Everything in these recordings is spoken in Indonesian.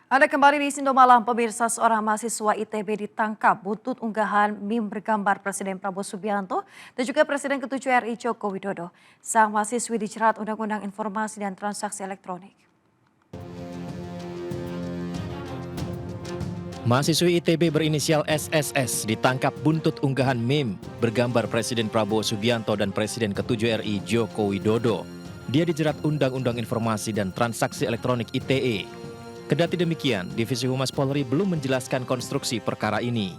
Anda kembali di Sindo Malam, pemirsa. Seorang mahasiswa ITB ditangkap buntut unggahan meme bergambar Presiden Prabowo Subianto dan juga Presiden ke-7 RI Joko Widodo. Sang mahasiswi dijerat Undang-Undang Informasi dan Transaksi Elektronik. Mahasiswi ITB berinisial SSS ditangkap buntut unggahan meme bergambar Presiden Prabowo Subianto dan Presiden ke-7 RI Joko Widodo. Dia dijerat Undang-Undang Informasi dan Transaksi Elektronik ITE. Kendati demikian, Divisi Humas Polri belum menjelaskan konstruksi perkara ini.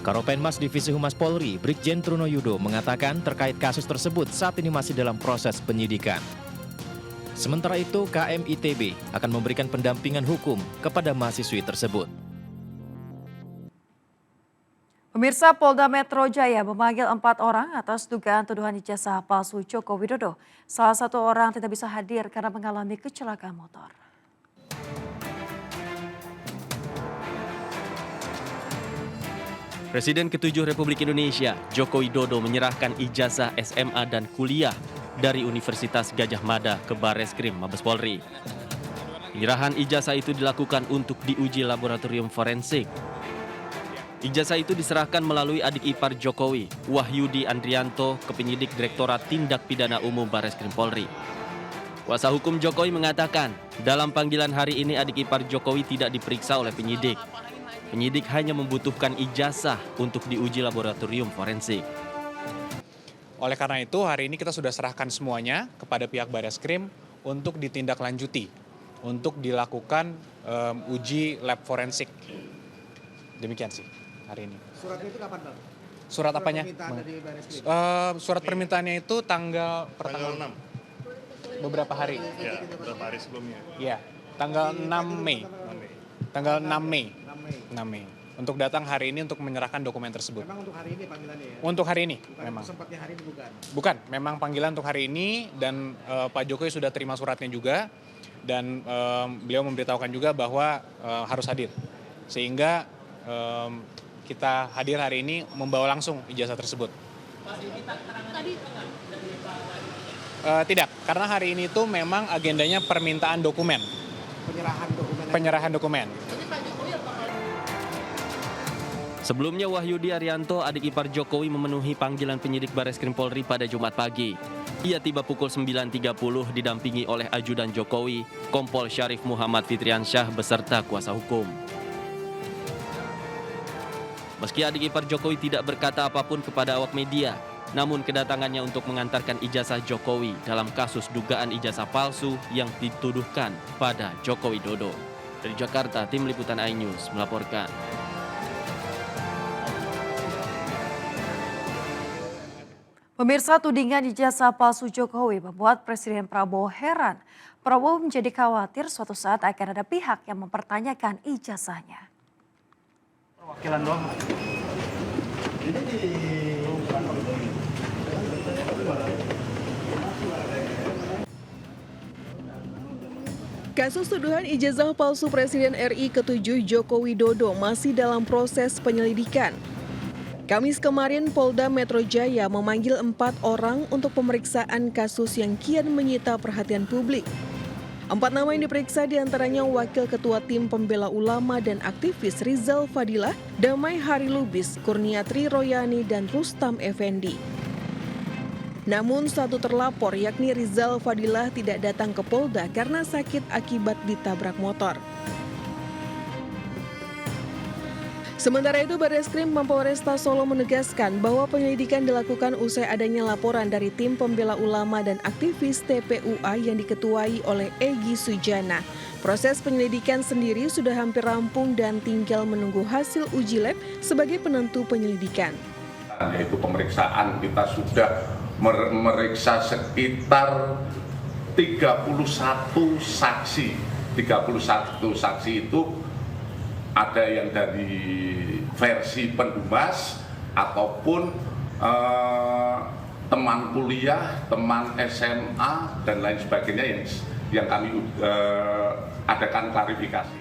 Karopenmas Divisi Humas Polri, Brigjen Trunoyudo mengatakan terkait kasus tersebut saat ini masih dalam proses penyidikan. Sementara itu, KM ITB akan memberikan pendampingan hukum kepada mahasiswi tersebut. Pemirsa, Polda Metro Jaya memanggil 4 orang atas dugaan tuduhan ijazah palsu Joko Widodo. Salah satu orang tidak bisa hadir karena mengalami kecelakaan motor. Presiden ke-7 Republik Indonesia, Joko Widodo menyerahkan ijazah SMA dan kuliah dari Universitas Gadjah Mada ke Barreskrim Mabes Polri. Penyerahan ijazah itu dilakukan untuk diuji laboratorium forensik. Ijazah itu diserahkan melalui adik ipar Jokowi, Wahyudi Andrianto, ke penyidik Direktorat Tindak Pidana Umum Barreskrim Polri. Kuasa hukum Jokowi mengatakan, dalam panggilan hari ini adik ipar Jokowi tidak diperiksa oleh penyidik. Penyidik hanya membutuhkan ijazah untuk diuji laboratorium forensik. Oleh karena itu, hari ini kita sudah serahkan semuanya kepada pihak Barreskrim untuk ditindaklanjuti, untuk dilakukan uji lab forensik. Demikian sih hari ini. Suratnya itu kapan, Bang? Surat apanya? Permintaan dari Barreskrim. Surat permintaannya itu tanggal 6. beberapa hari. Ya, beberapa hari sebelumnya. Ya, tanggal 6 Mei. Tanggal 6 Mei. 6 Mei. Untuk datang hari ini untuk menyerahkan dokumen tersebut. Memang untuk hari ini panggilannya ya? Untuk hari ini, Bukan memang. sempatnya hari ini bukan? Bukan, memang panggilan untuk hari ini dan Pak Jokowi sudah terima suratnya juga dan beliau memberitahukan juga bahwa harus hadir. Sehingga kita hadir hari ini membawa langsung ijazah tersebut. Tidak, karena hari ini itu memang agendanya permintaan dokumen. Penyerahan dokumen. Sebelumnya Wahyudi Arianto, adik ipar Jokowi, memenuhi panggilan penyidik Barreskrim Polri pada Jumat pagi. Ia tiba pukul 9.30 didampingi oleh ajudan Jokowi, Kompol Syarif Muhammad Fitriansyah beserta kuasa hukum. Meski adik ipar Jokowi tidak berkata apapun kepada awak media, namun kedatangannya untuk mengantarkan ijazah Jokowi dalam kasus dugaan ijazah palsu yang dituduhkan pada Joko Widodo. Dari Jakarta, Tim Liputan iNews melaporkan. Pemirsa, tudingan ijazah palsu Jokowi membuat Presiden Prabowo heran. Prabowo menjadi khawatir suatu saat akan ada pihak yang mempertanyakan ijazahnya. Perwakilan doang. Kasus tuduhan ijazah palsu Presiden RI ke-7 Joko Widodo masih dalam proses penyelidikan. Kamis kemarin, Polda Metro Jaya memanggil 4 orang untuk pemeriksaan kasus yang kian menyita perhatian publik. 4 nama yang diperiksa diantaranya Wakil Ketua Tim Pembela Ulama dan aktivis Rizal Fadilah, Damai Hari Lubis, Kurniatri Royani, dan Rustam Effendi. Namun satu terlapor yakni Rizal Fadilah tidak datang ke Polda karena sakit akibat ditabrak motor. Sementara itu, Barreskrim Polresta Solo menegaskan bahwa penyelidikan dilakukan usai adanya laporan dari tim pembela ulama dan aktivis TPUA yang diketuai oleh Egy Sujana. Proses penyelidikan sendiri sudah hampir rampung dan tinggal menunggu hasil uji lab sebagai penentu penyelidikan. Yaitu pemeriksaan kita sudah memeriksa sekitar 31 saksi. 31 saksi itu ada yang dari versi pendumas ataupun teman kuliah, teman SMA dan lain sebagainya yang kami adakan klarifikasi.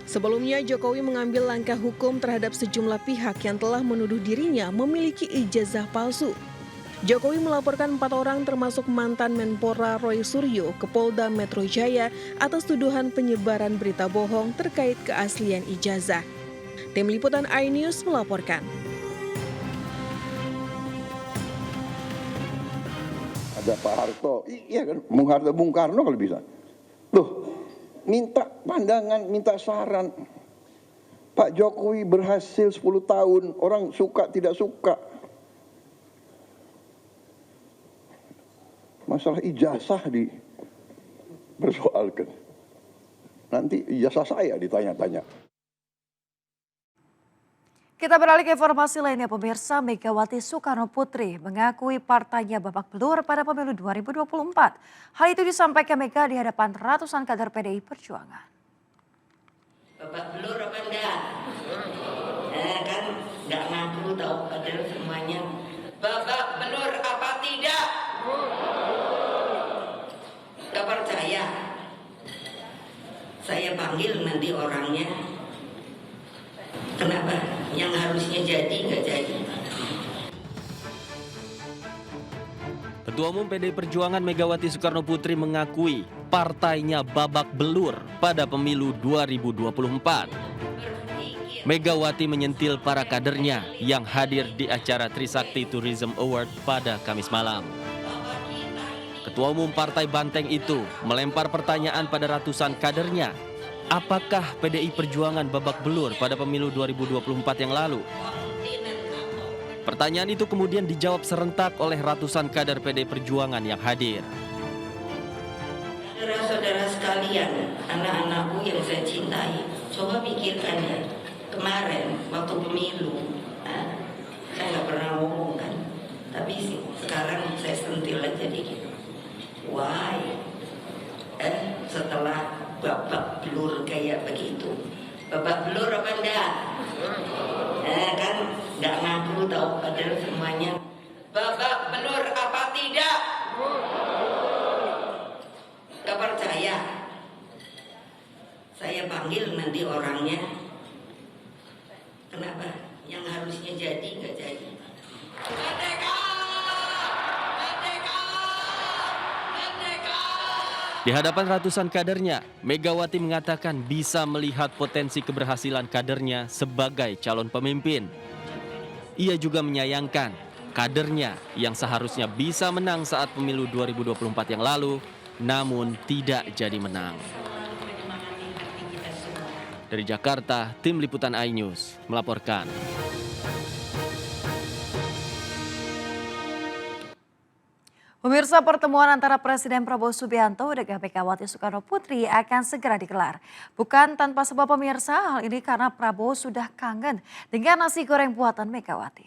Sebelumnya, Jokowi mengambil langkah hukum terhadap sejumlah pihak yang telah menuduh dirinya memiliki ijazah palsu. Jokowi melaporkan 4 orang termasuk mantan Menpora Roy Suryo ke Polda Metro Jaya atas tuduhan penyebaran berita bohong terkait keaslian ijazah. Tim Liputan iNews melaporkan. Ada Pak Harto, iya kan, Bung Karno kalau bisa. Loh, minta pandangan, minta saran. Pak Jokowi berhasil 10 tahun, orang suka tidak suka. Masalah ijazah dipersoalkan. Nanti ijazah saya ditanya-tanya. Kita beralih ke informasi lainnya, pemirsa. Megawati Soekarno Putri mengakui partainya babak belur pada pemilu 2024. Hal itu disampaikan Mega di hadapan ratusan kader PDI Perjuangan. Babak belur apa enggak? Kan enggak ngaku tahu padahal semuanya. Babak belur apa tidak? Enggak percaya. Saya panggil nanti orangnya. Kenapa? Yang harusnya jadi nggak jadi. Ketua Umum PDI Perjuangan Megawati Soekarno Putri mengakui partainya babak belur pada pemilu 2024. Megawati menyentil para kadernya yang hadir di acara Trisakti Tourism Award pada Kamis malam. Ketua Umum Partai Banteng itu melempar pertanyaan pada ratusan kadernya. Apakah PDI Perjuangan babak belur pada pemilu 2024 yang lalu? Pertanyaan itu kemudian dijawab serentak oleh ratusan kader PDI Perjuangan yang hadir. Saudara-saudara sekalian, anak-anakku yang saya cintai, coba pikirkan ya, kemarin waktu pemilu, saya nggak pernah ngomong kan, tapi sekarang saya sentil aja dikit. Why? Setelah babak belur kayak begitu, babak belur apa enggak? Kan enggak ngaku tahu padahal semuanya. Babak belur apa tidak? Enggak percaya. Saya panggil nanti orangnya. Kenapa? Yang harusnya jadi enggak jadi. Merdeka! Merdeka! Merdeka! Di hadapan ratusan kadernya, Megawati mengatakan bisa melihat potensi keberhasilan kadernya sebagai calon pemimpin. Ia juga menyayangkan kadernya yang seharusnya bisa menang saat pemilu 2024 yang lalu, namun tidak jadi menang. Dari Jakarta, Tim Liputan iNews melaporkan. Pemirsa, pertemuan antara Presiden Prabowo Subianto dengan Megawati Soekarno Putri akan segera digelar. Bukan tanpa sebab, pemirsa, hal ini karena Prabowo sudah kangen dengan nasi goreng buatan Megawati.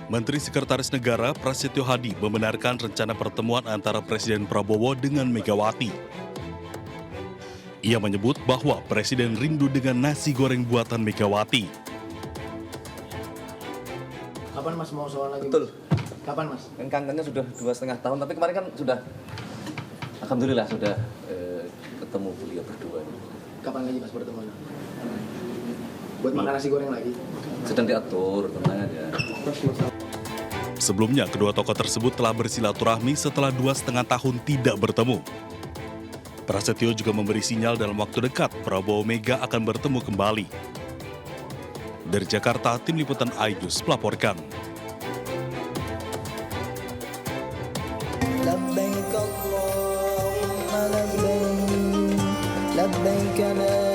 Menteri Sekretaris Negara Prasetyo Hadi membenarkan rencana pertemuan antara Presiden Prabowo dengan Megawati. Ia menyebut bahwa Presiden rindu dengan nasi goreng buatan Megawati. Kapan Mas mau soal lagi? Betul. Kapan Mas? Kan kangennya sudah 2,5 tahun, tapi kemarin kan sudah, alhamdulillah sudah ketemu beliau berdua. Kapan lagi Mas bertemu? Buat makan nasi goreng lagi? Sedang diatur, tenang aja. Sebelumnya, kedua tokoh tersebut telah bersilaturahmi setelah 2,5 tahun tidak bertemu. Prasetyo juga memberi sinyal dalam waktu dekat Prabowo Mega akan bertemu kembali. Dari Jakarta, Tim Liputan iNews melaporkan. Labbaik Allahumma labbaik, labbaik la